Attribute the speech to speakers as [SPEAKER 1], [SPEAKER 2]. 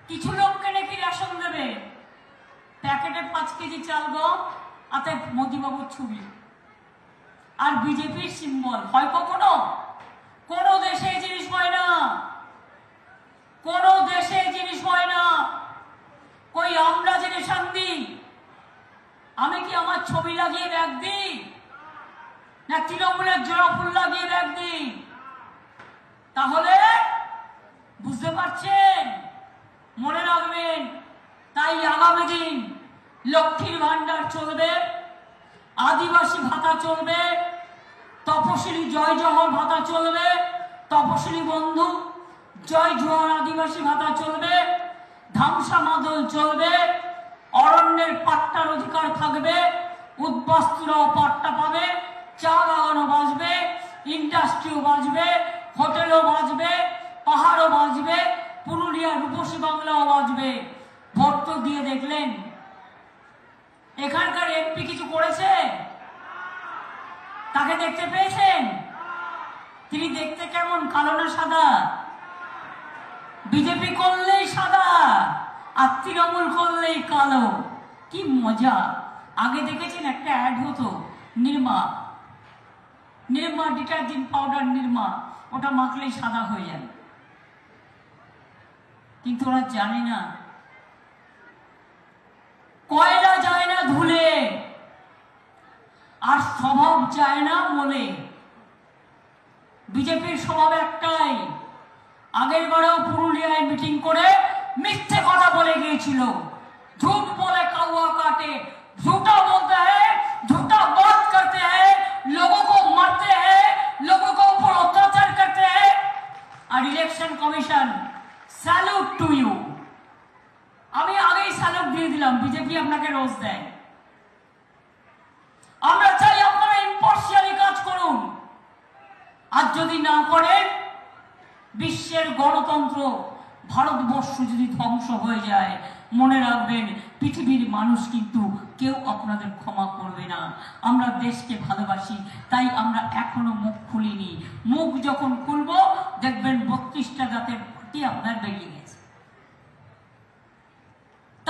[SPEAKER 1] কিছু লোককে নাকি রেশন দেবে, প্যাকেটে 5 কেজি চাল গম, হাতে মোদিবাবুর ছবি আর বিজেপির সিম্বল। হয় কখনো? কোনো দেশে এই জিনিস হয় না, কোনো দেশে এই জিনিস হয় না। কই আমরা যে রেশন দিই, আমি কি আমার ছবি লাগিয়ে ব্যাগ দিই, না তৃণমূলের জোড়া ফুল লাগিয়ে ব্যাগ দিই? তাহলে বুঝতে পারছেন, মনে রাখবেন। তাই আগামী দিন লক্ষ্মীর ভান্ডার চলবে, আদিবাসী ভাতা চলবে, তপশিলি জয় জোহর ভাতা চলবে, তপশিলি বন্ধু জয় জোহর আদিবাসী ভাতা চলবে, ধামসা মাদল চলবে, অরণ্যের পাট্টার অধিকার থাকবে, উদ্বাস্তুরাও পাট্টা পাবে, চা বাগানও বাঁচবে, ইন্ডাস্ট্রিও বাঁচবে, হোটেলও বাঁচবে, পাহাড়ও বাঁচবে, পুরুলিয়া রূপসী বাংলাও বাঁচবে। ভোট তো দিয়ে দেখলেন, এখানকার এমপি কিছু করেছে? তাকে দেখতে পেয়েছেন? তিনি দেখতে কেমন, কালো না সাদা? বিজেপি করলেই সাদা আর তৃণমূল করলেই কালো। কি মজা! আগে দেখেছেন একটা অ্যাড হতো, নির্মা ডিটারজেন্ট পাউডার নির্মা, ওটা মাখলেই সাদা হয়ে যায়। কিন্তু ওরা জানে না, কয়লা যায় না ধুলে, আর স্বভাব যায় না মলে। বিজেপির স্বভাব একটাই, আগের বারেও পুরুলিয়ায় মিটিং করে মিথ্যে কথা বলে গিয়েছিল। झूठ बोले कौवा काटे, झूठा बोलते हैं, झूठा बात करते हैं, लोगों को मारते हैं, लोगों को ऊपर अत्याचार करते हैं। और election commission salute to you. আমি আগেই স্যালুট দিয়ে দিলাম, বিজেপি আপনাকে রোজ দেয়। আমরা চাই আপনারা ইম্পার্শিয়ালি কাজ করুন, আর যদি না করেন, বিশ্বের গণতন্ত্র ভারতবর্ষ যদি ধ্বংস হয়ে যায়, মনে রাখবেন পৃথিবীর মানুষ কিন্তু কেউ আপনাদের ক্ষমা করবে না। আমরা দেশকে ভালোবাসি, তাই আমরা এখনো মুখ খুলিনি। মুখ যখন খুলবো দেখবেন 32টা জাতের পার্টি আপনার বেরিয়ে গেছে।